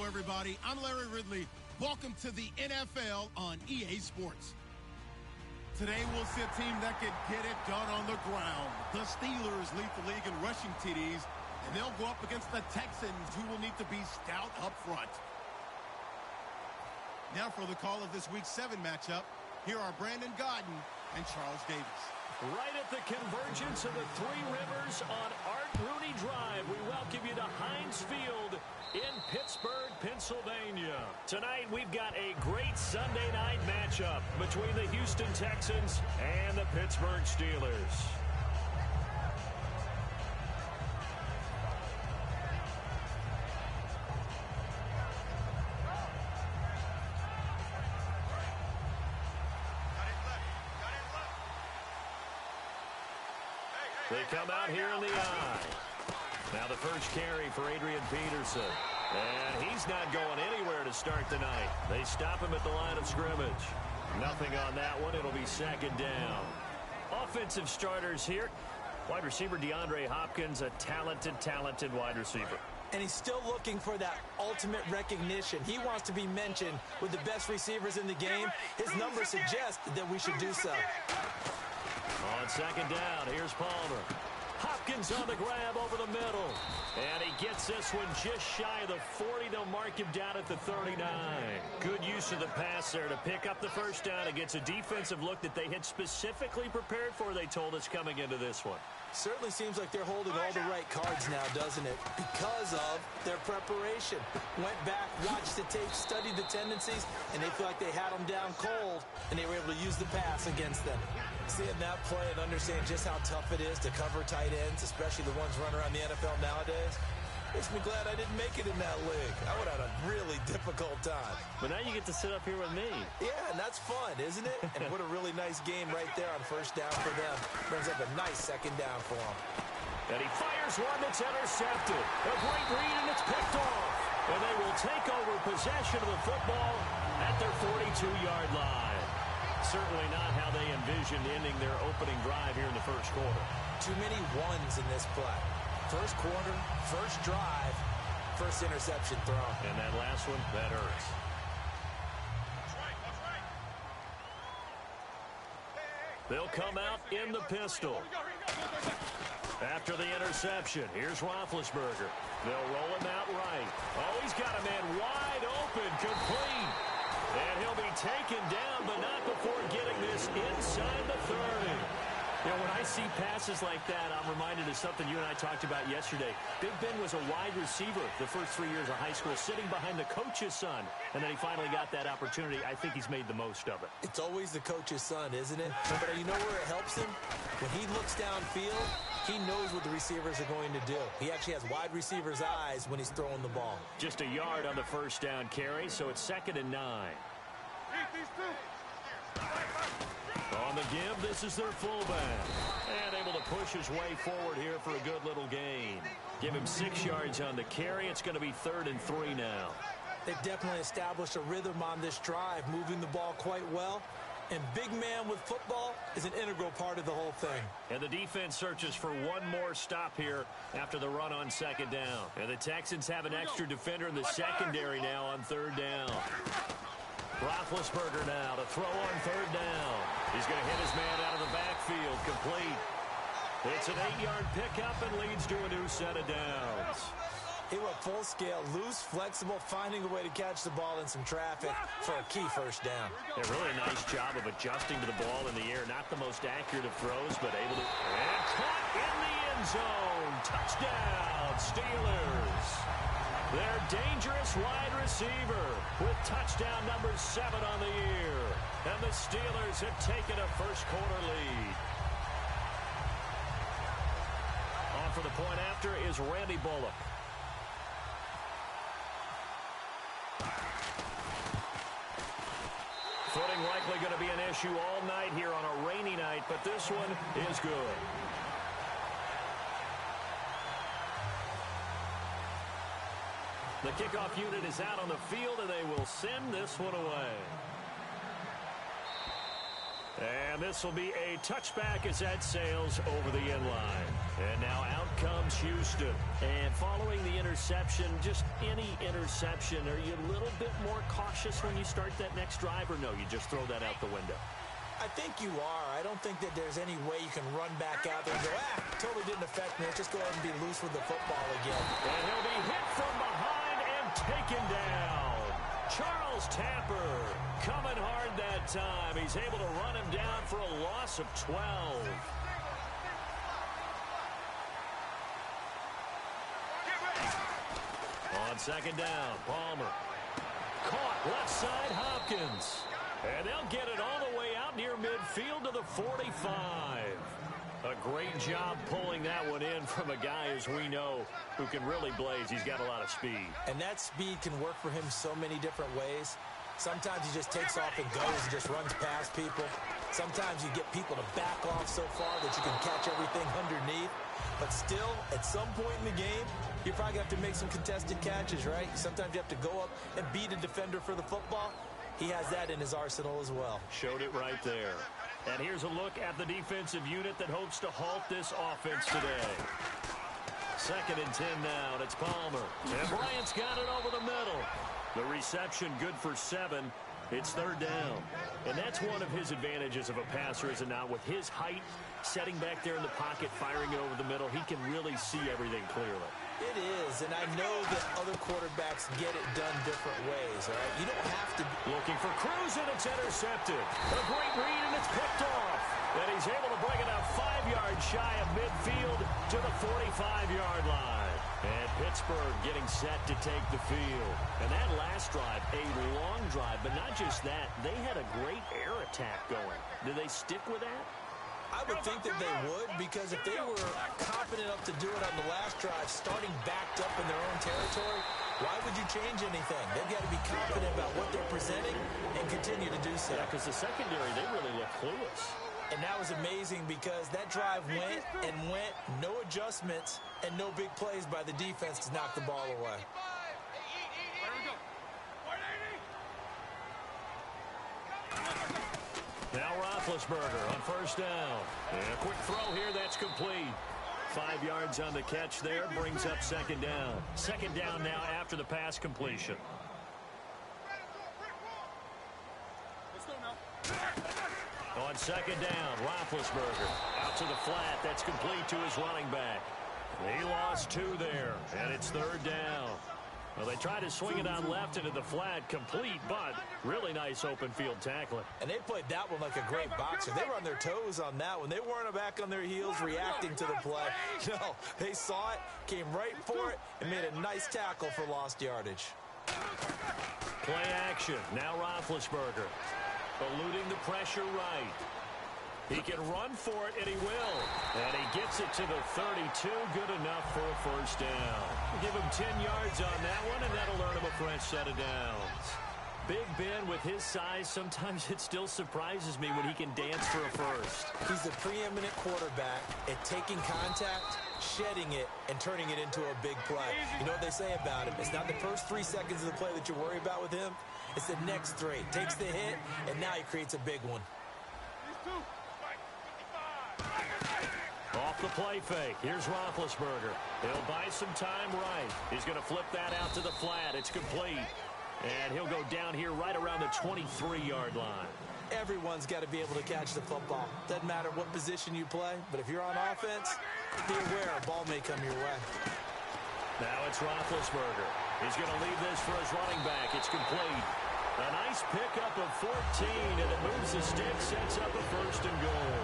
everybody. I'm Larry Ridley. Welcome to the NFL on EA Sports. Today we'll see a team that can get it done on the ground. The Steelers lead the league in rushing TDs, and they'll go up against the Texans, who will need to be stout up front. Now for the call of this Week 7 matchup, here are Brandon Godden and Charles Davis. Right at the convergence of the Three Rivers on Art Rooney Drive, we welcome you to Heinz Field in Pittsburgh, Pennsylvania. Tonight, we've got a great Sunday night matchup between the Houston Texans and the Pittsburgh Steelers. They come out here in the eye. Now the first carry for Adrian Peterson. And he's not going anywhere to start the night. They stop him at the line of scrimmage. Nothing on that one. It'll be second down. Offensive starters here. Wide receiver DeAndre Hopkins, a talented wide receiver. And he's still looking for that ultimate recognition. He wants to be mentioned with the best receivers in the game. His numbers suggest that we should do so. On second down, here's Palmer. Hopkins on the grab over the middle. And he gets this one just shy of the 40. They'll mark him down at the 39. Good use of the pass there to pick up the first down against a defensive look that they had specifically prepared for, they told us, coming into this one. Certainly seems like they're holding all the right cards now, doesn't it? Because of their preparation. Went back, watched the tape, studied the tendencies, and they feel like they had them down cold, and they were able to use the pass against them. Seeing that play and understanding just how tough it is to cover tight ends, especially the ones running around the NFL nowadays, makes me glad I didn't make it in that league. I would have had a really difficult time. But now you get to sit up here with me. Yeah, and that's fun, isn't it? And what a really nice game right there on first down for them. Brings up a nice second down for them. And he fires one that's intercepted. A great read, and it's picked off. And they will take over possession of the football at their 42-yard line. Certainly not how they envisioned ending their opening drive here in the first quarter. Too many ones in this play. First quarter, first drive, first interception thrown. And that last one, that hurts. They'll come out in the pistol. After the interception, here's Roethlisberger. They'll roll him out right. Oh, he's got a man wide open, complete. And he'll be taken down, but not before getting this inside the 30. You know, when I see passes like that, I'm reminded of something you and I talked about yesterday. Big Ben was a wide receiver the first 3 years of high school, sitting behind the coach's son. And then he finally got that opportunity. I think he's made the most of it. It's always the coach's son, isn't it? But you know where it helps him? When he looks downfield, he knows what the receivers are going to do. He actually has wide receivers' eyes when he's throwing the ball. Just a yard on the first down carry, so it's 2nd and 9. On the give, this is their fullback. And able to push his way forward here for a good little gain. Give him 6 yards on the carry. It's going to be 3rd and 3 now. They've definitely established a rhythm on this drive, moving the ball quite well. And big man with football is an integral part of the whole thing. And the defense searches for one more stop here after the run on 2nd down. And the Texans have an extra defender in the secondary now on 3rd down. Roethlisberger now to throw on 3rd down. He's going to hit his man out of the backfield, complete. It's an 8-yard pickup and leads to a new set of downs. He went full scale, loose, flexible, finding a way to catch the ball in some traffic for a key first down. Yeah, really a nice job of adjusting to the ball in the air. Not the most accurate of throws, but able to... And caught in the end zone. Touchdown, Steelers. Their dangerous wide receiver with touchdown number 7 on the year. And the Steelers have taken a first quarter lead. On for the point after is Randy Bullock. Footing likely going to be an issue all night here on a rainy night, but this one is good. The kickoff unit is out on the field, and they will send this one away. And this will be a touchback as that sails over the end line. And now out comes Houston. And following the interception, just any interception, are you a little bit more cautious when you start that next drive, or no, you just throw that out the window? I think you are. I don't think that there's any way you can run back out there and go, totally didn't affect me. Let's just go ahead and be loose with the football again. And he'll be hit from behind and taken down. Charles Tapper coming hard that time. He's able to run him down for a loss of 12. On second down, Palmer. Caught left side, Hopkins. And they'll get it all the way out near midfield to the 45. A great job pulling that one in from a guy, as we know, who can really blaze. He's got a lot of speed. And that speed can work for him so many different ways. Sometimes he just takes off and goes and just runs past people. Sometimes you get people to back off so far that you can catch everything underneath. But still, at some point in the game, you're probably going to have to make some contested catches, right? Sometimes you have to go up and beat a defender for the football. He has that in his arsenal as well. Showed it right there. And here's a look at the defensive unit that hopes to halt this offense today. 2nd and 10 now, and it's Palmer. And Bryant's got it over the middle. The reception good for 7. It's 3rd down. And that's one of his advantages of a passer, is it not? With his height, setting back there in the pocket, firing it over the middle, he can really see everything clearly. It is, and I know that other quarterbacks get it done different ways, all right? You don't have to. Looking for Cruz, and it's intercepted. A great read, and it's picked off. And he's able to bring it out 5 yards shy of midfield to the 45-yard line. And Pittsburgh getting set to take the field. And that last drive, a long drive, but not just that. They had a great air attack going. Did they stick with that? I would think that they would, because if they were confident enough to do it on the last drive, starting backed up in their own territory, why would you change anything? They've got to be confident about what they're presenting and continue to do so. Yeah, because the secondary, they really look clueless. And that was amazing, because that drive went and went, no adjustments, and no big plays by the defense to knock the ball away. Now Roethlisberger on 1st down. And a quick throw here, that's complete. 5 yards on the catch there, brings up 2nd down. 2nd down now after the pass completion. On 2nd down, Roethlisberger out to the flat. That's complete to his running back. He lost 2 there, and it's 3rd down. Well, they tried to swing it on left into the flat, complete, but really nice open field tackling. And they played that one like a great boxer. They were on their toes on that one. They weren't back on their heels reacting to the play. No, they saw it, came right for it, and made a nice tackle for lost yardage. Play action. Now Roethlisberger eluding the pressure right. He can run for it, and he will. And he gets it to the 32. Good enough for a 1st down. Give him 10 yards on that one, and that'll earn him a fresh set of downs. Big Ben, with his size, sometimes it still surprises me when he can dance for a 1st. He's the preeminent quarterback at taking contact, shedding it, and turning it into a big play. You know what they say about him? It's not the first 3 seconds of the play that you worry about with him. It's the next 3. Takes the hit, and now he creates a big one. Off the play fake. Here's Roethlisberger. He'll buy some time right. He's going to flip that out to the flat. It's complete. And he'll go down here right around the 23-yard line. Everyone's got to be able to catch the football. Doesn't matter what position you play, but if you're on offense, be aware a ball may come your way. Now it's Roethlisberger. He's going to leave this for his running back. It's complete. A nice pickup of 14, and it moves the stick, sets up a 1st and goal.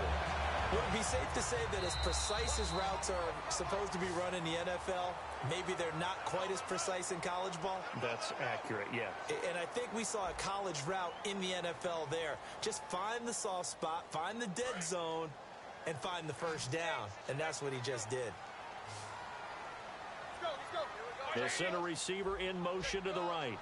Would it be safe to say that as precise as routes are supposed to be run in the NFL, maybe they're not quite as precise in college ball? That's accurate, yeah. And I think we saw a college route in the NFL there. Just find the soft spot, find the dead zone, and find the 1st down. And that's what he just did. The center receiver in motion to the right.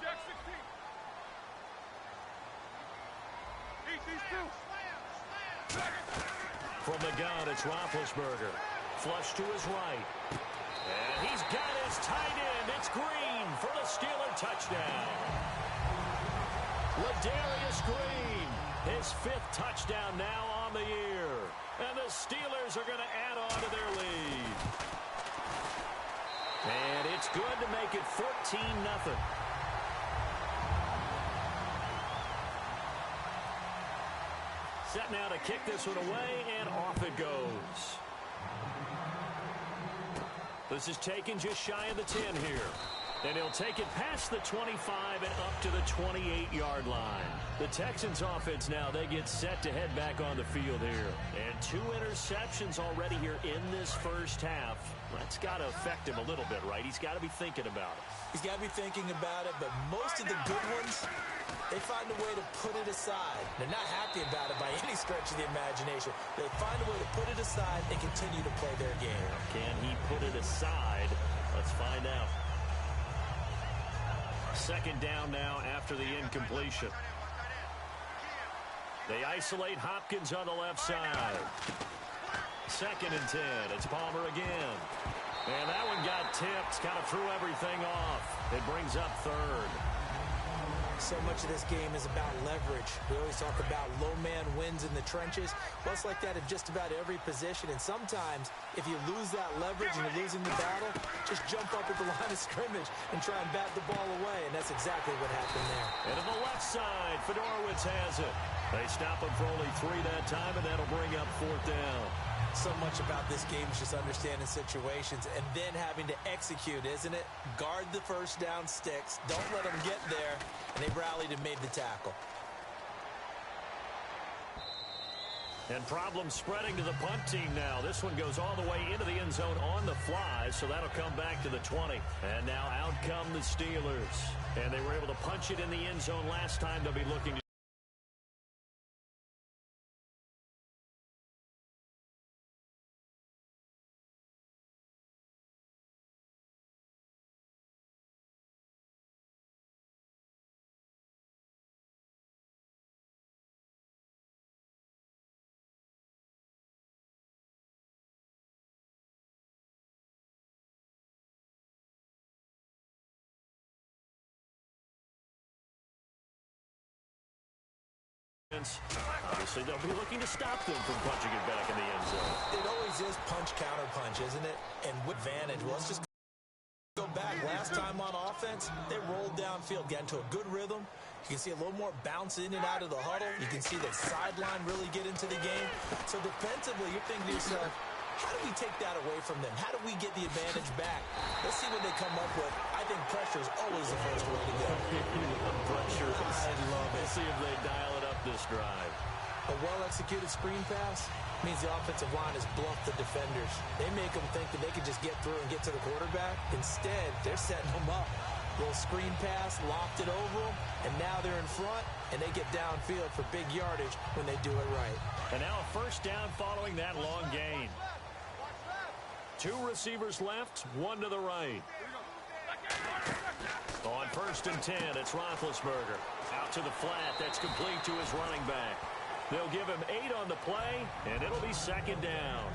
From the gun, it's Roethlisberger. Flush to his right. And he's got his tight end. It's Green for the Steeler touchdown. Ladarius Green, his 5th touchdown now on the year. And the Steelers are going to add on to their lead. And it's good to make it 14-0. Set now to kick this one away, and off it goes. This is taken just shy of the 10 here. And he'll take it past the 25 and up to the 28-yard line. The Texans offense now, they get set to head back on the field here. And 2 interceptions already here in this first half. That's got to affect him a little bit, right? He's got to be thinking about it. He's got to be thinking about it, but most of the good ones, they find a way to put it aside. They're not happy about it by any stretch of the imagination. They find a way to put it aside and continue to play their game. Can he put it aside? Let's find out. Second down now after the incompletion. They isolate Hopkins on the left side. 2nd and 10. It's Palmer again. And that one got tipped. Kind of threw everything off. It brings up 3rd. So much of this game is about leverage. We always talk about low man wins in the trenches. Well, it's like that in just about every position. And sometimes, if you lose that leverage and you're losing the battle, just jump up at the line of scrimmage and try and bat the ball away. And that's exactly what happened there. And to the left side, Fedorowicz has it. They stop him for only 3 that time, and that'll bring up 4th down. So much about this game is just understanding situations and then having to execute, isn't it? Guard the first down sticks. Don't let them get there. And they rallied and made the tackle. And problems spreading to the punt team now. This one goes all the way into the end zone on the fly, so that'll come back to the 20. And now out come the Steelers. And they were able to punch it in the end zone last time. They'll be looking to obviously, they'll be looking to stop them from punching it back in the end zone. It always is punch-counter-punch, isn't it? And with advantage. Well, let's just go back. Last time on offense, they rolled downfield, got into a good rhythm. You can see a little more bounce in and out of the huddle. You can see the sideline really get into the game. So defensively, you're thinking to yourself, how do we take that away from them? How do we get the advantage back? Let's see what they come up with. I think pressure is always the first way to go. Pressure. I love it. We'll see if they dial it up this drive. A well-executed screen pass means the offensive line has bluffed the defenders. They make them think that they can just get through and get to the quarterback. Instead, they're setting them up. Little screen pass, locked it over them, and now they're in front, and they get downfield for big yardage when they do it right. And now a first down following that long gain. 2 receivers left, 1 to the right. On 1st and 10, it's Roethlisberger. Out to the flat, that's complete to his running back. They'll give him 8 on the play, and it'll be 2nd down.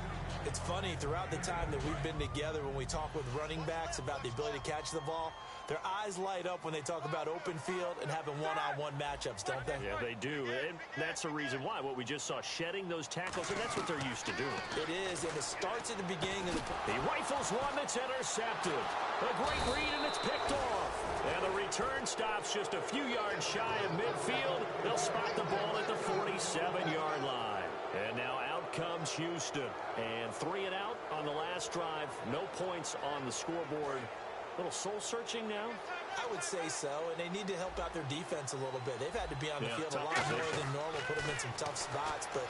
It's funny, throughout the time that we've been together, when we talk with running backs about the ability to catch the ball, their eyes light up when they talk about open field and having one-on-one matchups, don't they? Yeah, they do, and that's the reason why. What we just saw, shedding those tackles, and that's what they're used to doing. It is, and it starts at the beginning of the... He rifles one that's intercepted. A great read, and it's picked off. And the return stops just a few yards shy of midfield. They'll spot the ball at the 47-yard line. And now out comes Houston. And 3 and out on the last drive. No points on the scoreboard. A little soul-searching now? I would say so, and they need to help out their defense a little bit. They've had to be on the field a lot more than normal, put them in some tough spots. But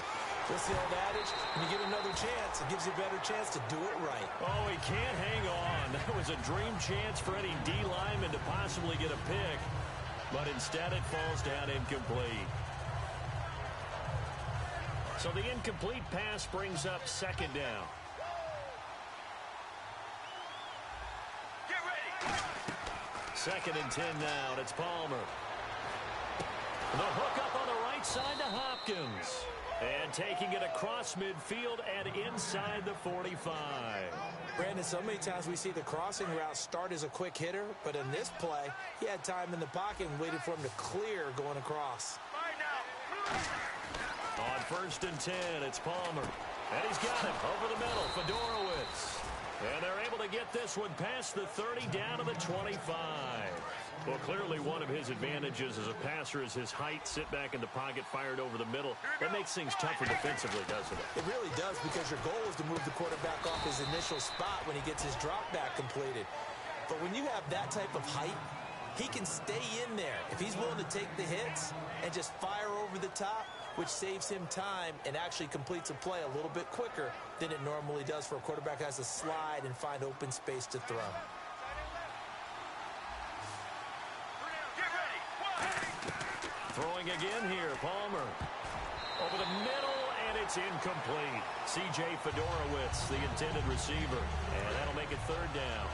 what's the old adage? When you get another chance, it gives you a better chance to do it right. Oh, he can't hang on. That was a dream chance for any D lineman to possibly get a pick. But instead, it falls down incomplete. So the incomplete pass brings up 2nd down. Get ready. 2nd and 10 now, and it's Palmer. The hook up on the right side to Hopkins. And taking it across midfield and inside the 45. Brandon, so many times we see the crossing route start as a quick hitter, but in this play, he had time in the pocket and waited for him to clear going across. On 1st and 10, it's Palmer. And he's got it over the middle, Fedorowicz. And they're able to get this one past the 30 down to the 25. Well, clearly one of his advantages as a passer is his height. Sit back in the pocket, fired over the middle. That makes things tougher defensively, doesn't it? It really does, because your goal is to move the quarterback off his initial spot when he gets his drop back completed. But when you have that type of height, he can stay in there if he's willing to take the hits and just fire over the top, which saves him time and actually completes a play a little bit quicker than it normally does for a quarterback who has to slide and find open space to throw. Throwing again here, Palmer. Over the middle, and it's incomplete. C.J. Fedorowicz, the intended receiver. And that'll make it 3rd down.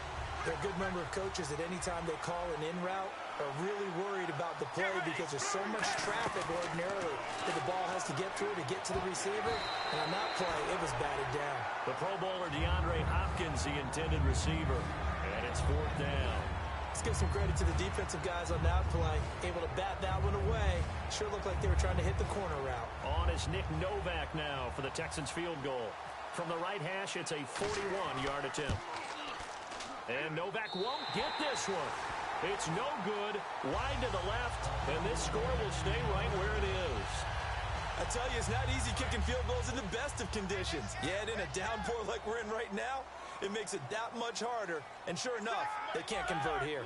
There are a good number of coaches that any time they call an in route are really worried about the play because there's so much traffic ordinarily that the ball has to get through to get to the receiver. And on that play, it was batted down. The Pro Bowler DeAndre Hopkins, the intended receiver. And it's 4th down. Let's give some credit to the defensive guys on that play. Able to bat that one away. Sure looked like they were trying to hit the corner route. On is Nick Novak now for the Texans field goal. From the right hash, it's a 41-yard attempt. And Novak won't get this one. It's no good. Wide to the left, and this score will stay right where it is. I tell you, it's not easy kicking field goals in the best of conditions. Yet in a downpour like we're in right now, it makes it that much harder. And sure enough, they can't convert here.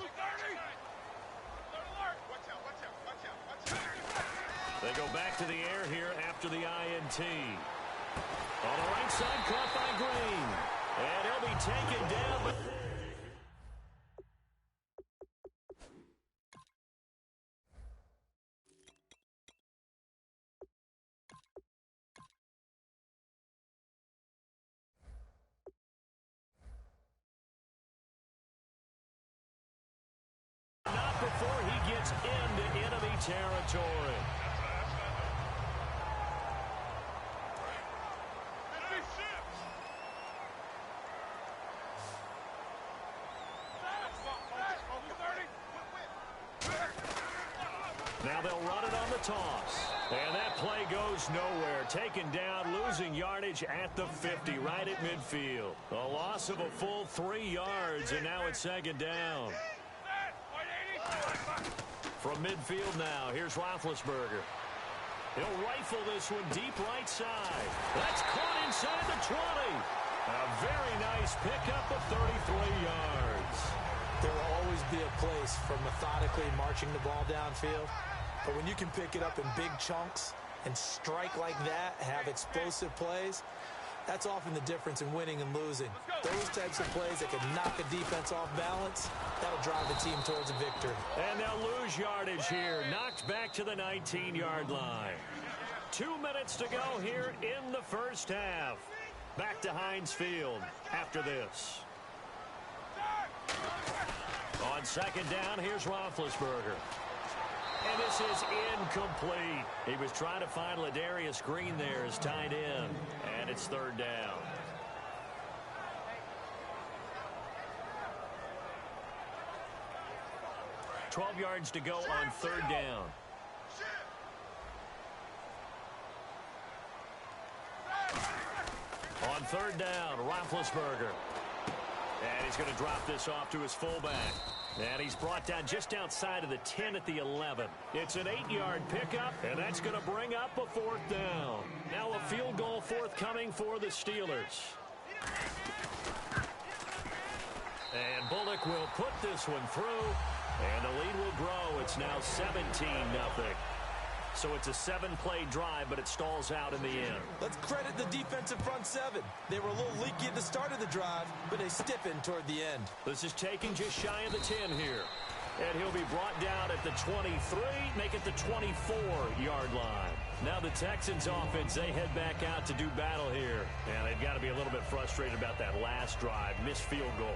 They go back to the air here after the INT. On the right side, caught by Green. And he'll be taken down. Not before he gets into enemy territory. Now they'll run it on the toss. And that play goes nowhere. Taken down, losing yardage at the 50, right at midfield. A loss of a full 3 yards, and now it's 2nd down. From midfield now, here's Roethlisberger. He'll rifle this one deep right side. That's caught inside the 20. A very nice pickup of 33 yards. There will always be a place for methodically marching the ball downfield. But when you can pick it up in big chunks and strike like that, have explosive plays, that's often the difference in winning and losing. Those types of plays that can knock a defense off balance, that'll drive the team towards a victory. And they'll lose yardage here. Knocked back to the 19-yard line. 2 minutes to go here in the first half. Back to Heinz Field after this. On 2nd down, here's Roethlisberger. And this is incomplete. He was trying to find Ladarius Green there as tight end. And it's 3rd down. $12 yards to go on 3rd down. On 3rd down, Roethlisberger. And he's going to drop this off to his fullback. And he's brought down just outside of the 10 at the 11. It's an 8-yard pickup, and that's going to bring up a 4th down. Now a field goal forthcoming for the Steelers. And Bullock will put this one through, and the lead will grow. It's now 17-0. So it's a 7-play drive, but it stalls out in the end. Let's credit the defensive front 7. They were a little leaky at the start of the drive, but they stiffened toward the end. This is taking just shy of the 10 here. And he'll be brought down at the 23, make it the 24-yard line. Now the Texans offense, they head back out to do battle here. And they've got to be a little bit frustrated about that last drive, missed field goal.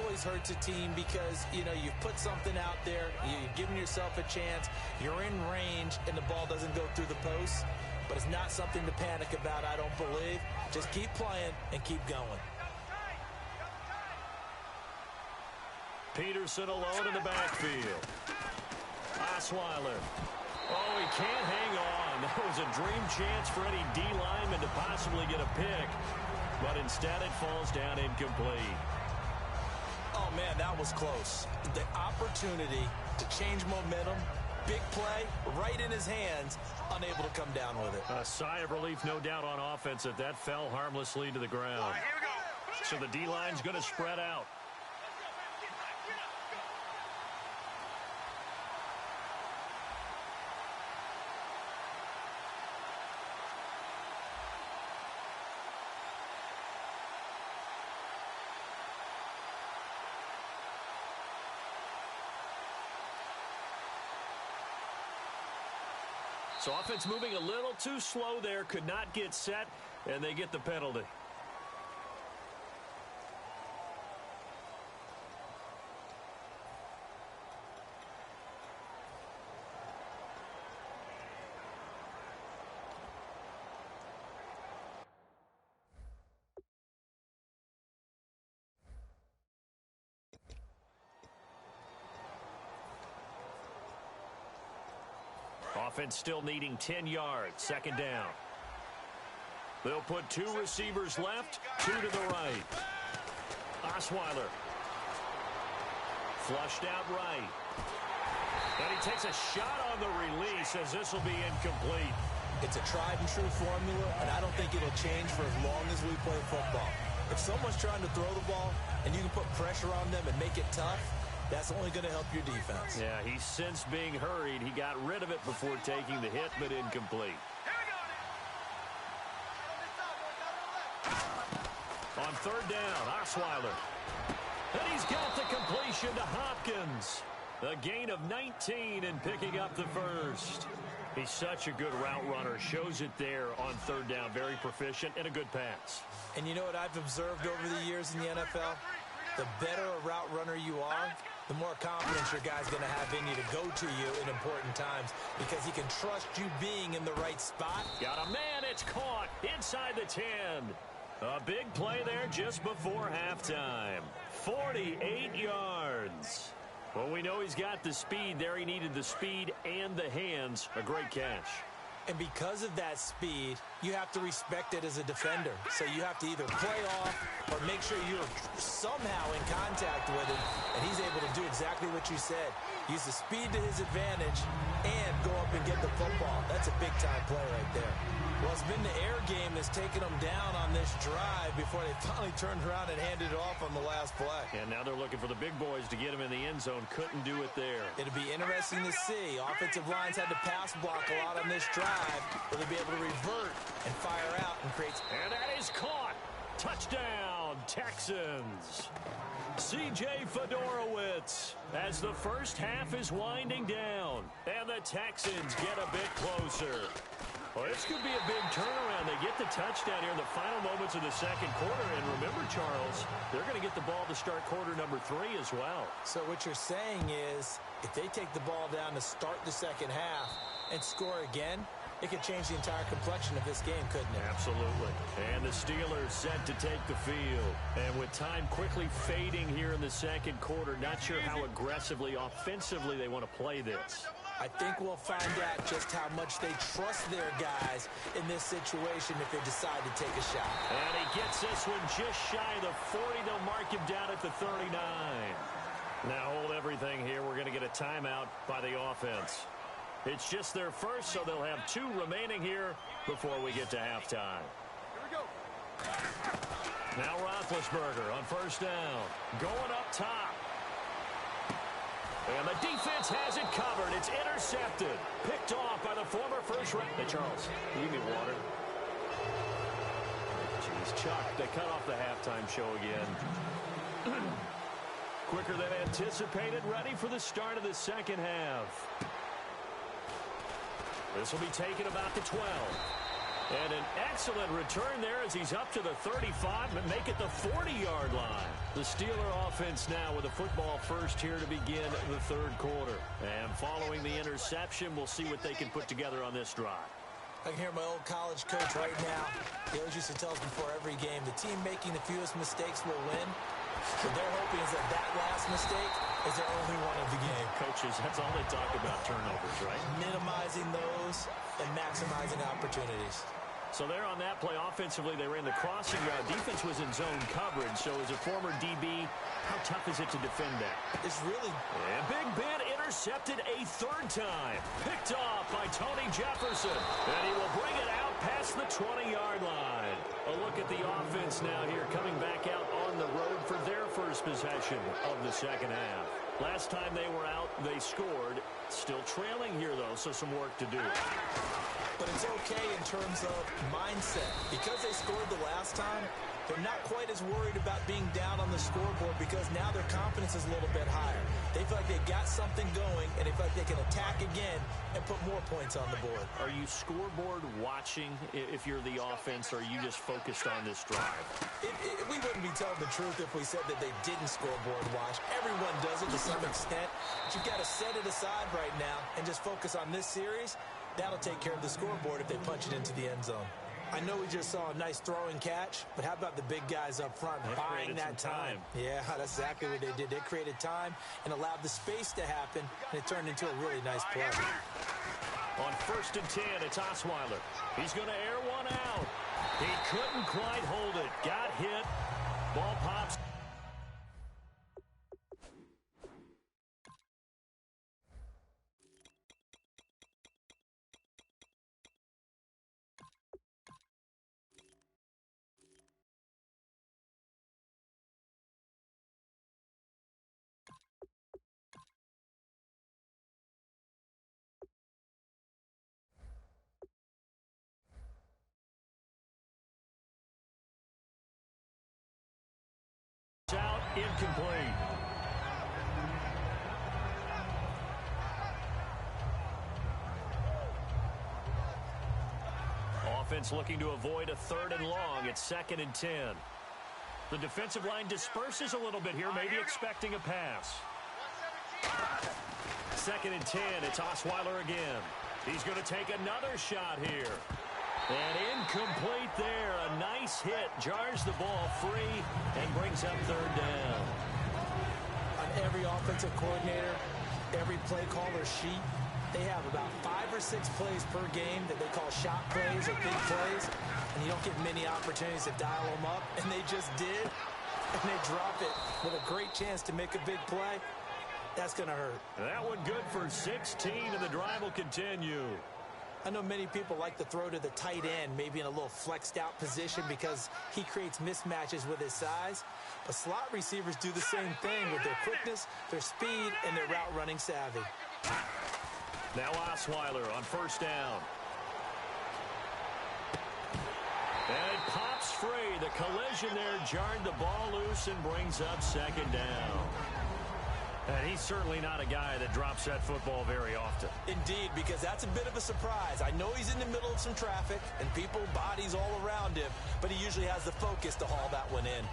Always hurts a team because, you know, you've put something out there, you've given yourself a chance, you're in range, and the ball doesn't go through the post. but it's not something to panic about, I don't believe. Just keep playing and keep going. Peterson alone in the backfield. Osweiler. Oh, he can't hang on. That was a dream chance for any D lineman to possibly get a pick, but instead it falls down incomplete. Oh, man, that was close. The opportunity to change momentum, big play, right in his hands, unable to come down with it. A sigh of relief, no doubt, on offense that fell harmlessly to the ground. So the D-line's going to spread out. So offense moving a little too slow there, could not get set, and they get the penalty. Offense still needing 10 yards. Second down. They'll put two receivers left, two to the right. Osweiler. Flushed out right. And he takes a shot on the release as this will be incomplete. It's a tried and true formula, and I don't think it'll change for as long as we play football. If someone's trying to throw the ball and you can put pressure on them and make it tough, that's only going to help your defense. Yeah, he's since being hurried. He got rid of it before taking the hit, but incomplete. On third down, Osweiler. And he's got the completion to Hopkins. A gain of 19 and picking up the first. He's such a good route runner. Shows it there on third down. Very proficient and a good pass. And you know what I've observed over the years in the NFL? The better a route runner you are, the more confidence your guy's going to have in you to go to you in important times because he can trust you being in the right spot. Got a man, it's caught inside the 10. A big play there just before halftime. 48 yards. Well, we know he's got the speed there. He needed the speed and the hands. A great catch. And because of that speed, you have to respect it as a defender. So you have to either play off or make sure you're somehow in contact with him. And he's able to do exactly what you said. Use the speed to his advantage and go up and get the football. That's a big-time play right there. Well, it's been the air game that's taken them down on this drive before they finally turned around and handed it off on the last play. And now they're looking for the big boys to get him in the end zone. Couldn't do it there. It'll be interesting to see. Offensive lines had to pass block a lot on this drive. Will they be able to revert and fire out and create... And that is caught. Touchdown, Texans. C.J. Fedorowicz as the first half is winding down. And the Texans get a bit closer. Well, this could be a big turnaround. They get the touchdown here in the final moments of the second quarter. And remember, Charles, they're going to get the ball to start quarter number 3 as well. So what you're saying is if they take the ball down to start the second half and score again, it could change the entire complexion of this game, couldn't it? Absolutely. And the Steelers set to take the field. And with time quickly fading here in the second quarter, not sure how aggressively, offensively they want to play this. I think we'll find out just how much they trust their guys in this situation if they decide to take a shot. And he gets this one just shy of the 40. They'll mark him down at the 39. Now hold everything here. We're going to get a timeout by the offense. It's just their first, so they'll have 2 remaining here before we get to halftime. Here we go. Now Roethlisberger on first down. Going up top. And the defense has it covered. It's intercepted. Picked off by the former first-round. Hey, Charles, you need water. Jeez, Chuck, they cut off the halftime show again. Quicker than anticipated, ready for the start of the second half. This will be taken about the 12. And an excellent return there as he's up to the 35 and make it the 40-yard line. The Steeler offense now with a football first here to begin the third quarter. And following the interception, we'll see what they can put together on this drive. I can hear my old college coach right now. He always used to tell us before every game, the team making the fewest mistakes will win. So they're hoping is that last mistake is their only one of the game. Coaches, that's all they talk about, turnovers, right? Minimizing those and maximizing opportunities. So there on that play, offensively, they ran the crossing route. Defense was in zone coverage. So as a former DB, how tough is it to defend that? It's really... And Big Ben intercepted a third time. Picked off by Tony Jefferson. And he will bring it out past the 20-yard line. A look at the offense now here, coming back out on the road for their first possession of the second half. Last time they were out, they scored. Still trailing here, though, so some work to do. But it's okay in terms of mindset. Because they scored the last time, they're not quite as worried about being down on the scoreboard because now their confidence is a little bit higher. They feel like they've got something going, and they feel like they can attack again and put more points on the board. Are you scoreboard watching if you're the offense, or are you just focused on this drive? We wouldn't be telling the truth if we said that they didn't scoreboard watch. Everyone does it to some extent. But you've got to set it aside right now and just focus on this series. That'll take care of the scoreboard if they punch it into the end zone. I know we just saw a nice throwing catch, but how about the big guys up front buying that time? Yeah, that's exactly what they did. They created time and allowed the space to happen, and it turned into a really nice play. On 1st and 10, it's Osweiler. He's going to air one out. He couldn't quite hold it. Got hit. Ball pops. Out, incomplete. Offense looking to avoid a 3rd and long. It's 2nd and 10. The defensive line disperses a little bit here, maybe expecting a pass. 2nd and 10, it's Osweiler again. He's going to take another shot here. And incomplete there. A nice hit. Jars the ball free and brings up 3rd down. On every offensive coordinator, every play caller sheet, they have about 5 or 6 plays per game that they call shot plays or big plays. And you don't get many opportunities to dial them up. And they just did. And they drop it with a great chance to make a big play. That's going to hurt. That one good for 16, and the drive will continue. I know many people like to throw to the tight end, maybe in a little flexed out position because he creates mismatches with his size. But slot receivers do the same thing with their quickness, their speed, and their route running savvy. Now Osweiler on 1st down. And it pops free. The collision there jarred the ball loose and brings up 2nd down. And he's certainly not a guy that drops that football very often. Indeed, because that's a bit of a surprise. I know he's in the middle of some traffic and people, bodies all around him, but he usually has the focus to haul that one in.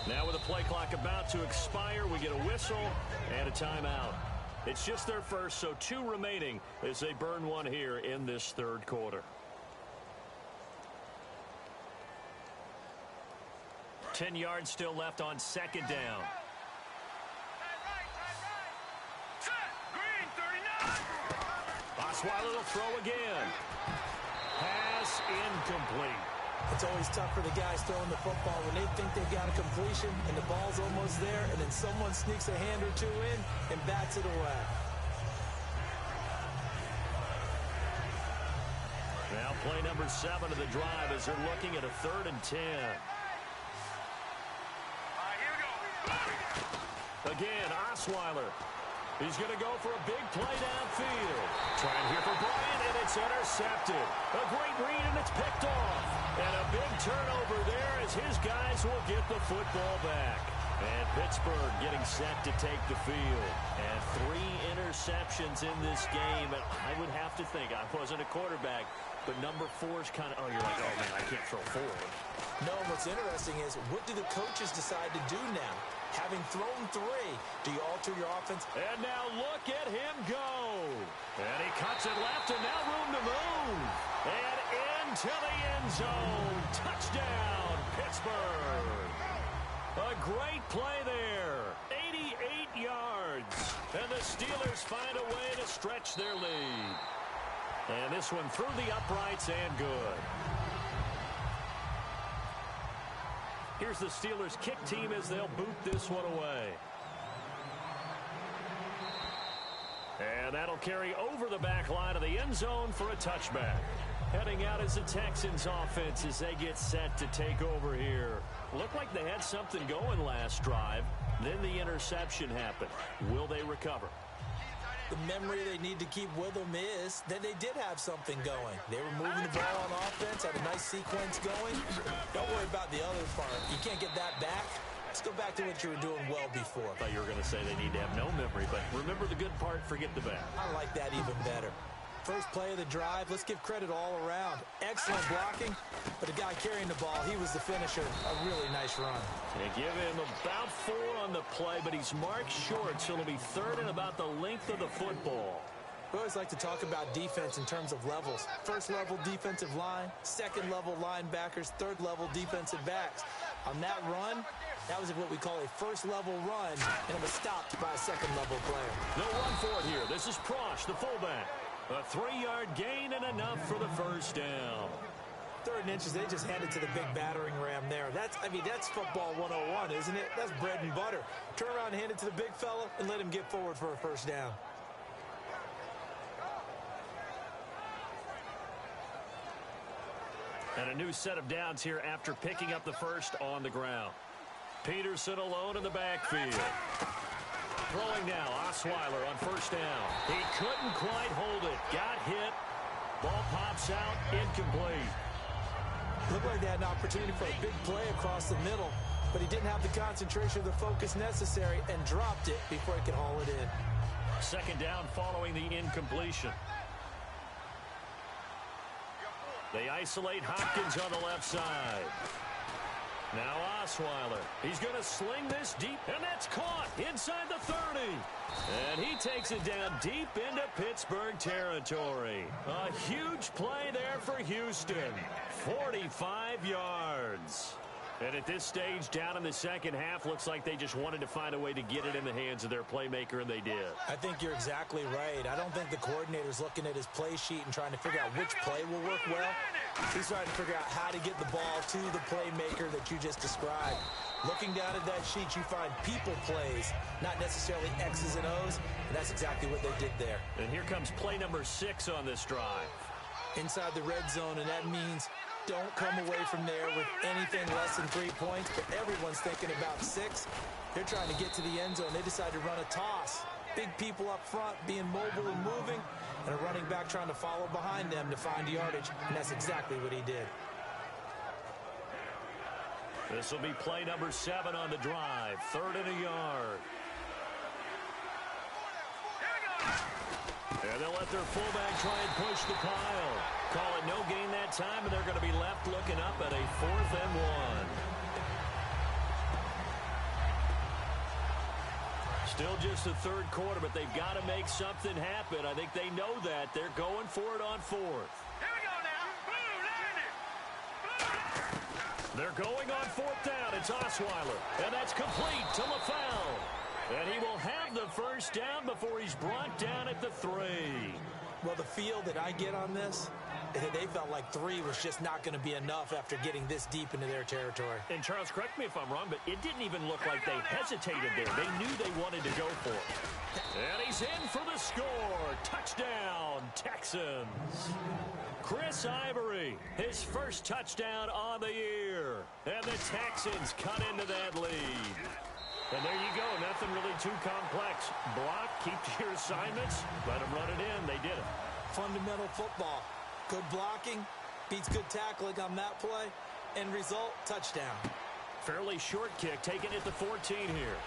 Now with the play clock about to expire, we get a whistle and a timeout. It's just their first, so 2 remaining as they burn one here in this 3rd quarter. 10 yards still left on 2nd down. Osweiler will throw again. Pass incomplete. It's always tough for the guys throwing the football when they think they've got a completion and the ball's almost there, and then someone sneaks a hand or 2 in and bats it away. Now play number 7 of the drive as they're looking at a 3rd and 10. Again, Osweiler. He's going to go for a big play downfield. Trying here for Bryant, and it's intercepted. A great read, and it's picked off. And a big turnover there as his guys will get the football back. And Pittsburgh getting set to take the field. And 3 interceptions in this game. And I would have to think, I wasn't a quarterback, but number 4's kind of, oh, you're like, oh, man, I can't throw 4. No, what's interesting is, what do the coaches decide to do now? Having thrown 3, do you alter your offense? And now look at him go. And he cuts it left, and now room to move. And into the end zone. Touchdown, Pittsburgh. A great play there. 88 yards. And the Steelers find a way to stretch their lead. And this one through the uprights and good. Here's the Steelers kick team as they'll boot this one away. And that'll carry over the back line of the end zone for a touchback. Heading out is the Texans offense as they get set to take over here. Looked like they had something going last drive. Then the interception happened. Will they recover? The memory they need to keep with them is that they did have something going. They were moving the ball on offense, had a nice sequence going. Don't worry about the other part. You can't get that back. Let's go back to what you were doing well before. I thought you were going to say they need to have no memory, but remember the good part, forget the bad. I like that even better. First play of the drive, let's give credit all around. Excellent blocking, but the guy carrying the ball, he was the finisher. A really nice run. They give him about 4 on the play, but he's marked short, so it'll be 3rd and about the length of the football. We always like to talk about defense in terms of levels. First level defensive line, second level linebackers, third level defensive backs. On that run, that was what we call a first level run, and it was stopped by a second level player. They'll run for it here. This is Prosh, the fullback. A 3-yard gain and enough for the first down. 3rd and inches, they just handed to the big battering ram there. That's football 101, isn't it? That's bread and butter. Turn around and hand it to the big fella and let him get forward for a first down. And a new set of downs here after picking up the first on the ground. Peterson alone in the backfield. Throwing now, Osweiler on first down. He couldn't quite hold it. Got hit. Ball pops out, incomplete. Looked like they had an opportunity for a big play across the middle, but he didn't have the concentration or the focus necessary and dropped it before he could haul it in. Second down following the incompletion. They isolate Hopkins on the left side. Now Osweiler. He's going to sling this deep, and that's caught inside the 30. And he takes it down deep into Pittsburgh territory. A huge play there for Houston. 45 yards. And at this stage, down in the second half, looks like they just wanted to find a way to get it in the hands of their playmaker, and they did. I think you're exactly right. I don't think the coordinator's looking at his play sheet and trying to figure out which play will work well. He's trying to figure out how to get the ball to the playmaker that you just described. Looking down at that sheet, you find people plays, not necessarily X's and O's, and that's exactly what they did there. And here comes play number 6 on this drive. Inside the red zone, and that means don't come away from there with anything less than 3 points, but everyone's thinking about 6. They're trying to get to the end zone. They decide to run a toss. Big people up front being mobile and moving, and a running back trying to follow behind them to find yardage, and that's exactly what he did. This will be play number 7 on the drive. 3rd and a yard. And they'll let their fullback try and push the pile. Call it no gain that time, and they're going to be left looking up at a 4th and 1. Still just the third quarter, but they've got to make something happen. I think they know that. They're going for it on 4th. Here we go now. They're going on 4th down. It's Osweiler, and that's complete to LaFell. And he will have the first down before he's brought down at the 3. Well, the feel that I get on this is that they felt like 3 was just not going to be enough after getting this deep into their territory. And Charles, correct me if I'm wrong, but it didn't even look like they hesitated there. They knew they wanted to go for it. And he's in for the score. Touchdown, Texans. Chris Ivory, his first touchdown on the year. And the Texans cut into that lead. And there you go. Nothing really too complex. Block, keep to your assignments, let them run it in. They did it. Fundamental football. Good blocking beats good tackling on that play. End result, touchdown. Fairly short kick, taking it to 14 here.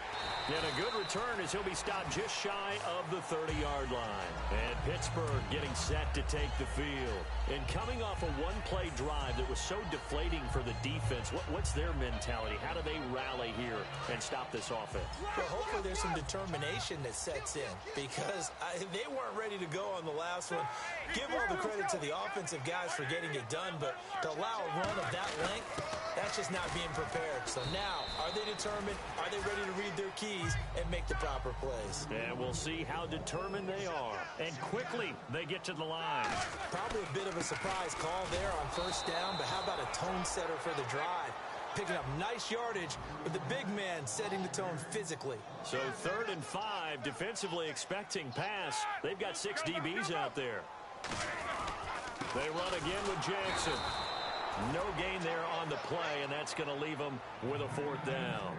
And a good return as he'll be stopped just shy of the 30-yard line. And Pittsburgh getting set to take the field. And coming off a one-play drive that was so deflating for the defense, what's their mentality? How do they rally here and stop this offense? Well, hopefully there's some determination that sets in because they weren't ready to go on the last one. Give all the credit to the offensive guys for getting it done, but to allow a run of that length, that's just not being prepared. So now, are they determined? Are they ready to read their keys and make the proper plays? And we'll see how determined they are. And quickly, they get to the line. Probably a bit of a surprise call there on first down, but how about a tone setter for the drive? Picking up nice yardage with the big man setting the tone physically. So 3rd and 5, defensively expecting pass. They've got 6 DBs out there. They run again with Jackson. No gain there on the play, and that's going to leave them with a 4th down.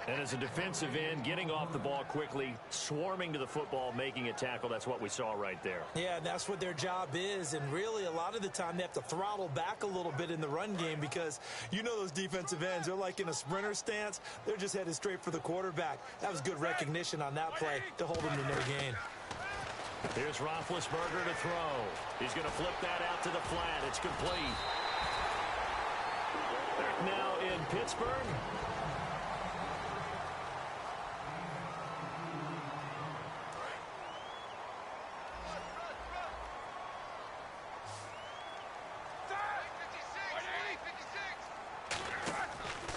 And as a defensive end, getting off the ball quickly, swarming to the football, making a tackle, that's what we saw right there. Yeah, that's what their job is, and really a lot of the time they have to throttle back a little bit in the run game because you know those defensive ends, they're like in a sprinter stance. They're just headed straight for the quarterback. That was good recognition on that play to hold them to no gain. Here's Roethlisberger to throw. He's going to flip that out to the flat. It's complete. Now in Pittsburgh.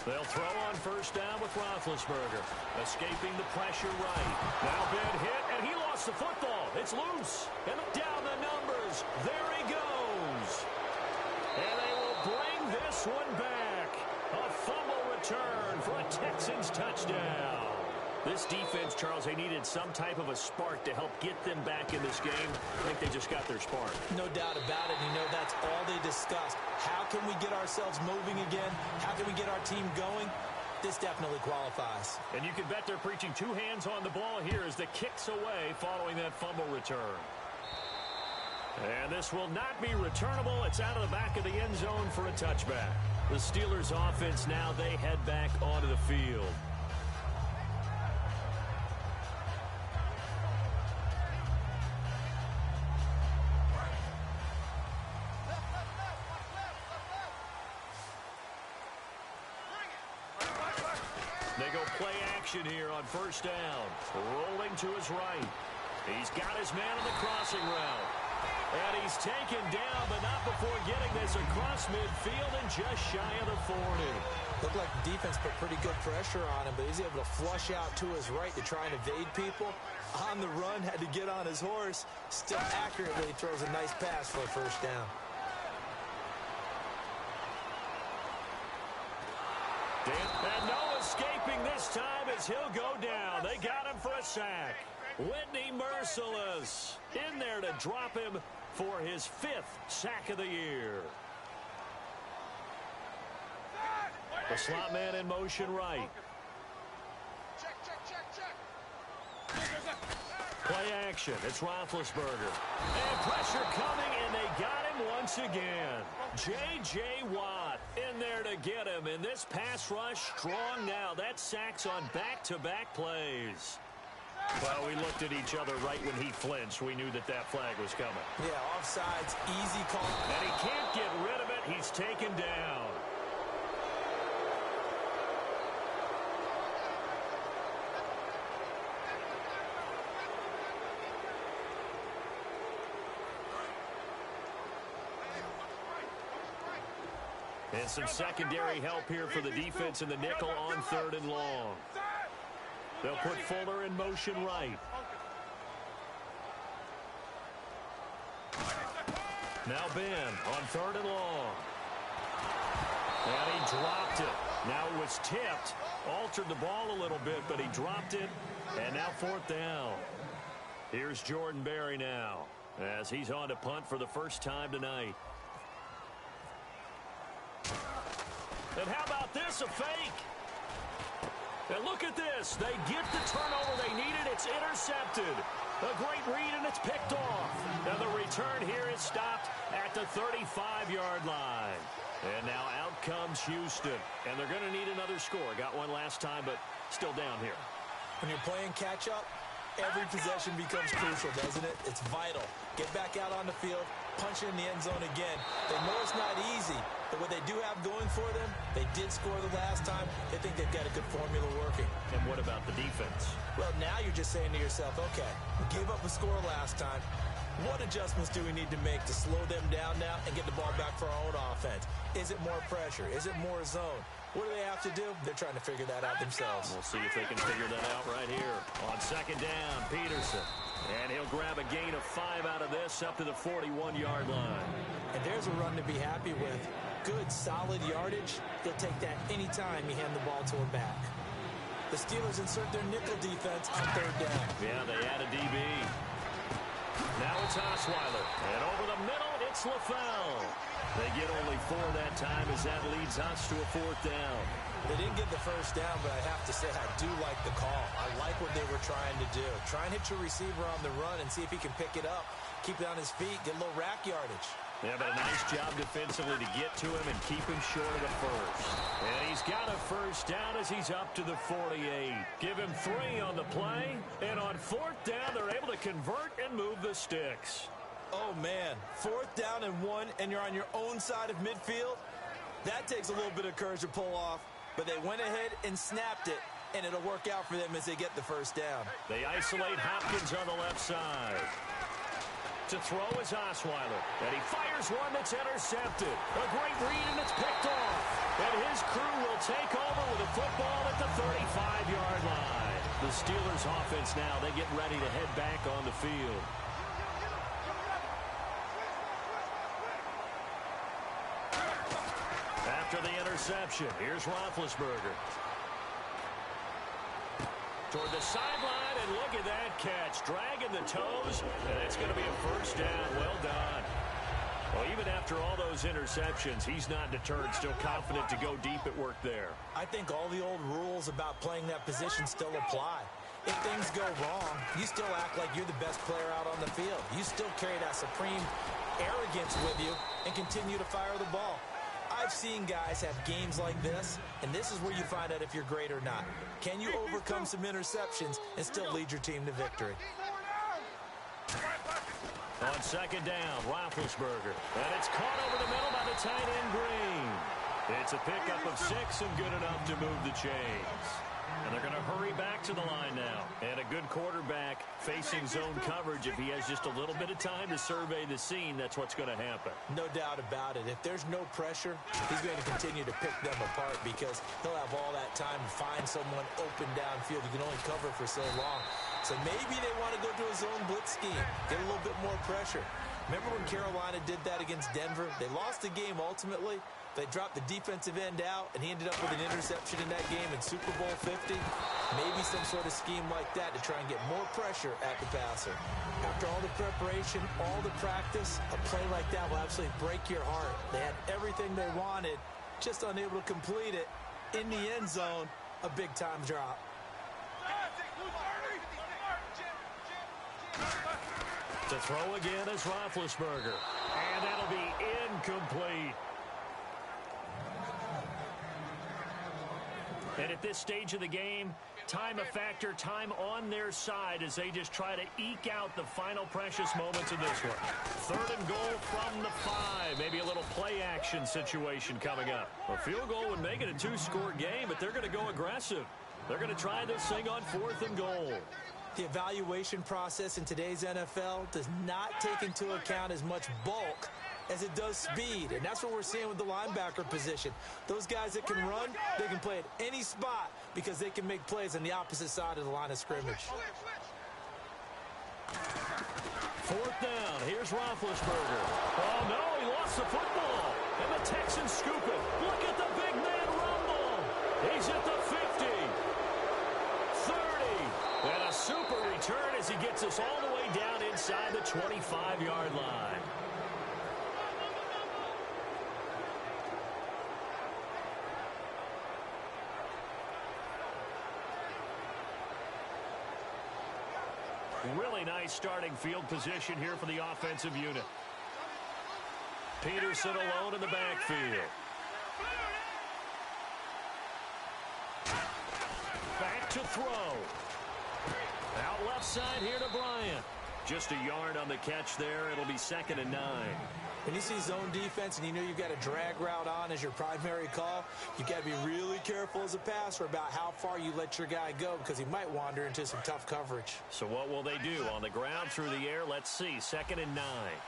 They'll throw on first down with Roethlisberger. Escaping the pressure right. Now Ben hit, and he lost the football. It's loose. And down the numbers. There he goes. And they will bring this one back. A fumble return for a Texans touchdown. This defense, Charles, they needed some type of a spark to help get them back in this game. I think they just got their spark. No doubt about it. You know, that's all they discussed. How can we get ourselves moving again? How can we get our team going? This definitely qualifies. And you can bet they're preaching 2 hands on the ball here as the kick's away following that fumble return. And this will not be returnable. It's out of the back of the end zone for a touchback. The Steelers offense now, they head back onto the field. They go play action here on first down. Rolling to his right. He's got his man on the crossing route. And he's taken down, but not before getting this across midfield and just shy of the 40. Looked like the defense put pretty good pressure on him, but he's able to flush out to his right to try and evade people. On the run, had to get on his horse. Still accurately throws a nice pass for a first down. And no escaping this time as he'll go down. They got him for a sack. Whitney Merciless in there to drop him for his 5th sack of the year. The slot man in motion right. Play action. It's Roethlisberger. And pressure coming, and they got him once again. J.J. Watt in there to get him. And this pass rush strong now. That sacks on back-to-back plays. Well, we looked at each other right when he flinched. We knew that that flag was coming. Yeah, offsides, easy call. And he can't get rid of it. He's taken down. And some secondary help here for the defense in the nickel on 3rd and long. They'll put Fuller in motion right. Now Ben on 3rd and long. And he dropped it. Now it was tipped. Altered the ball a little bit, but he dropped it. And now 4th down. Here's Jordan Berry now as he's on to punt for the first time tonight. And how about this, a fake? And look at this. They get the turnover they needed. It's intercepted. A great read, and it's picked off. And the return here is stopped at the 35-yard line. And now out comes Houston. And they're going to need another score. Got one last time, but still down here. When you're playing catch-up, every possession becomes crucial, doesn't it? It's vital. Get back out on the field, punch it in the end zone again. They know it's not easy, but what they do have going for them, they did score the last time. They think they've got a good formula working. And what about the defense? Well, now you're just saying to yourself, okay, we gave up a score last time. What adjustments do we need to make to slow them down now and get the ball back for our own offense? Is it more pressure? Is it more zone? What do they have to do? They're trying to figure that out themselves. We'll see if they can figure that out right here. On second down, Peterson. And he'll grab a gain of 5 out of this up to the 41-yard line. And there's a run to be happy with. Good, solid yardage. He'll take that anytime you hand the ball to him back. The Steelers insert their nickel defense on third down. Yeah, they add a DB. Now it's Osweiler. And over the middle, it's LaFell. They get only 4 that time as that leads us to a 4th down. They didn't get the first down, but I have to say I do like the call. I like what they were trying to do. Try and hit your receiver on the run and see if he can pick it up. Keep it on his feet, get a little rack yardage. Yeah, but a nice job defensively to get to him and keep him short of the first. And he's got a first down as he's up to the 48. Give him 3 on the play. And on 4th down, they're able to convert and move the sticks. Oh, man. 4th down and 1, and you're on your own side of midfield? That takes a little bit of courage to pull off. But they went ahead and snapped it, and it'll work out for them as they get the first down. They isolate Hopkins on the left side. To throw is Osweiler. And he fires one that's intercepted. A great read, and it's picked off. And his crew will take over with a football at the 35-yard line. The Steelers' offense now, they get ready to head back on the field. After the interception, here's Roethlisberger. Toward the sideline, and look at that catch. Dragging the toes, and it's going to be a first down. Well done. Well, even after all those interceptions, he's not deterred, still confident to go deep at work there. I think all the old rules about playing that position still apply. If things go wrong, you still act like you're the best player out on the field. You still carry that supreme arrogance with you and continue to fire the ball. I've seen guys have games like this, and this is where you find out if you're great or not. Can you overcome some interceptions and still lead your team to victory? On second down, Roethlisberger. And it's caught over the middle by the tight end, Green. It's a pickup of 6 and good enough to move the chains. And they're going to hurry back to the line now. And a good quarterback facing zone coverage. If he has just a little bit of time to survey the scene, that's what's going to happen. No doubt about it. If there's no pressure, he's going to continue to pick them apart because he'll have all that time to find someone open downfield. He can only cover for so long. So maybe they want to go to a zone blitz scheme, get a little bit more pressure. Remember when Carolina did that against Denver? They lost the game ultimately. They dropped the defensive end out, and he ended up with an interception in that game in Super Bowl 50. Maybe some sort of scheme like that to try and get more pressure at the passer. After all the preparation, all the practice, a play like that will absolutely break your heart. They had everything they wanted, just unable to complete it. In the end zone, a big-time drop. To throw again is Roethlisberger. And that'll be incomplete. And at this stage of the game, time a factor, time on their side as they just try to eke out the final precious moments of this one. 3rd and goal from the 5. Maybe a little play action situation coming up. A field goal would make it a 2-score game, but they're going to go aggressive. They're going to try this thing on 4th and goal. The evaluation process in today's NFL does not take into account as much bulk as it does speed, and that's what we're seeing with the linebacker position. Those guys that can run, they can play at any spot because they can make plays on the opposite side of the line of scrimmage. 4th down, here's Roethlisberger. Oh no, he lost the football, and the Texans scoop it. Look at the big man rumble. He's at the 50, 30, and a super return as he gets us all the way down inside the 25-yard line. Really nice starting field position here for the offensive unit. Peterson alone in the backfield. Back to throw. Out left side here to Bryant. Just a yard on the catch there. It'll be 2nd and 9. When you see zone defense and you know you've got a drag route on as your primary call, you've got to be really careful as a passer about how far you let your guy go because he might wander into some tough coverage. So what will they do? On the ground, through the air, let's see. 2nd and 9.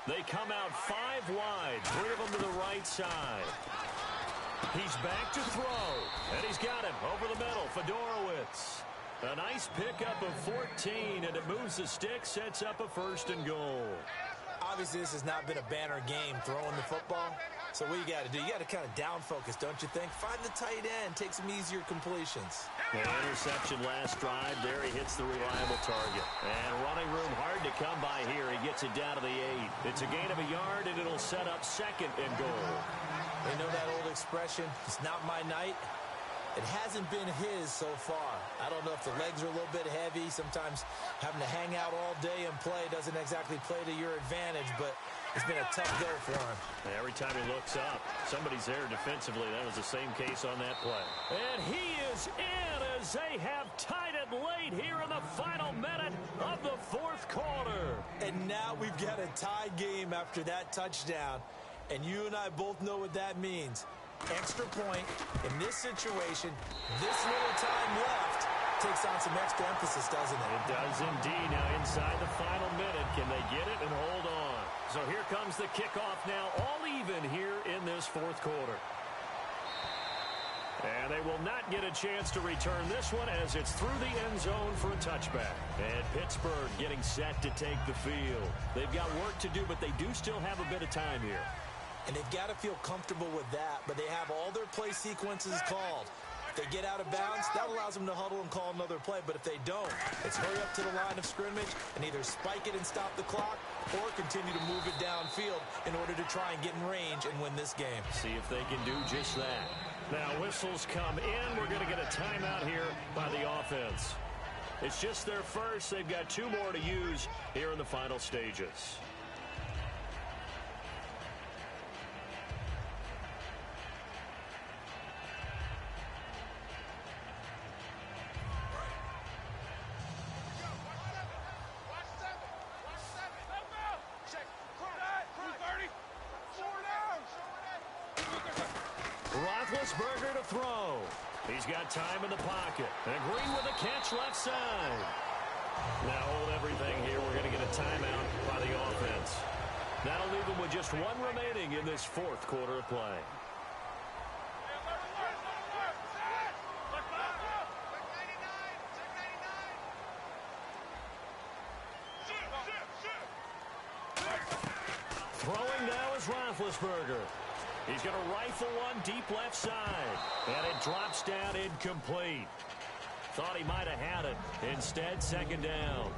They come out 5 wide. 3 of them to the right side. He's back to throw. And he's got him over the middle. Fedorowicz. A nice pickup of 14, and it moves the stick, sets up a 1st and goal. Obviously, this has not been a banner game throwing the football. So what you got to do, you got to kind of down focus, don't you think? Find the tight end, take some easier completions. The interception last drive. There he hits the reliable target. And running room hard to come by here. He gets it down to the 8. It's a gain of a yard, and it'll set up 2nd and goal. You know that old expression, it's not my night? It hasn't been his so far. I don't know if the legs are a little bit heavy. Sometimes having to hang out all day and play doesn't exactly play to your advantage, but it's been a tough go for him. Every time he looks up, somebody's there defensively. That was the same case on that play. And he is in as they have tied it late here in the final minute of the 4th quarter. And now we've got a tie game after that touchdown. And you and I both know what that means. Extra point in this situation, this little time left takes on some extra emphasis, doesn't it? It does indeed. Now inside the final minute, can they get it and hold on? So here comes the kickoff now, all even here in this 4th quarter. And they will not get a chance to return this one as it's through the end zone for a touchback. And Pittsburgh getting set to take the field. They've got work to do, but they do still have a bit of time here. And they've got to feel comfortable with that, but they have all their play sequences called. If they get out of bounds, that allows them to huddle and call another play. But if they don't, it's hurry up to the line of scrimmage and either spike it and stop the clock or continue to move it downfield in order to try and get in range and win this game. See if they can do just that. Now, whistles come in. We're going to get a timeout here by the offense. It's just their first. They've got 2 more to use here in the final stages. Roethlisberger to throw. He's got time in the pocket. And Green with a catch left side. Now hold everything here. We're going to get a timeout by the offense. That'll leave them with just 1 remaining in this 4th quarter of play. Throwing now is Roethlisberger. He's going to rifle one deep left side. And it drops down incomplete. Thought he might have had it. Instead, 2nd down.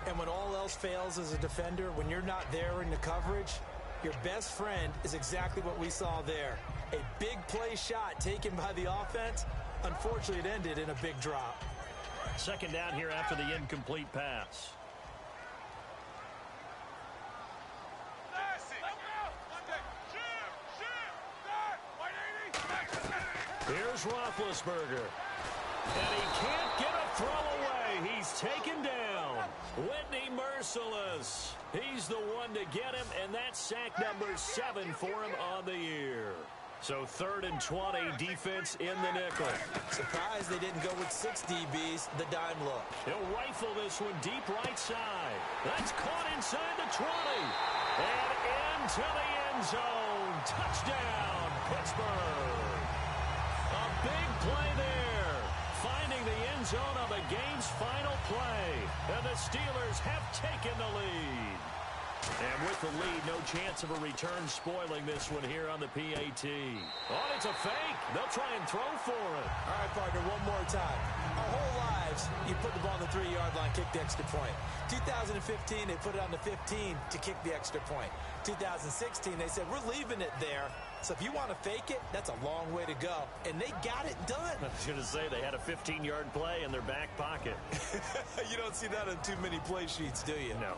And when all else fails as a defender, when you're not there in the coverage, your best friend is exactly what we saw there. A big play shot taken by the offense. Unfortunately, it ended in a big drop. 2nd down here after the incomplete pass. Here's Roethlisberger. And he can't get a throw away. He's taken down. Whitney Merciless. He's the one to get him, and that's sack number 7 for him on the year. So 3rd and 20, defense in the nickel. Surprised they didn't go with 6 DBs, the dime look. He'll rifle this one deep right side. That's caught inside the 20. And into the end zone. Touchdown, Pittsburgh. A big play there. Finding the end zone on the game's final play. And the Steelers have taken the lead. And with the lead, no chance of a return spoiling this one here on the PAT. Oh, it's a fake. They'll try and throw for it. All right, partner, one more time. Our whole lives drives, you put the ball on the 3-yard line, kick the extra point. 2015, they put it on the 15 to kick the extra point. 2016, they said, we're leaving it there. So if you want to fake it, that's a long way to go. And they got it done. I was going to say they had a 15-yard play in their back pocket. You don't see that on too many play sheets, do you? No.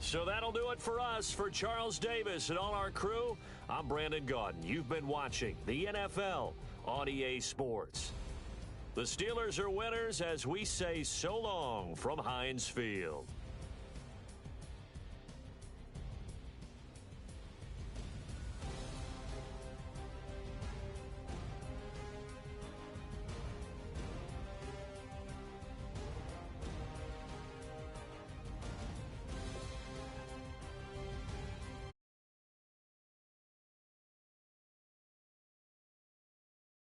So that'll do it for us. For Charles Davis and all our crew, I'm Brandon Gaudin. You've been watching the NFL on EA Sports. The Steelers are winners as we say so long from Heinz Field.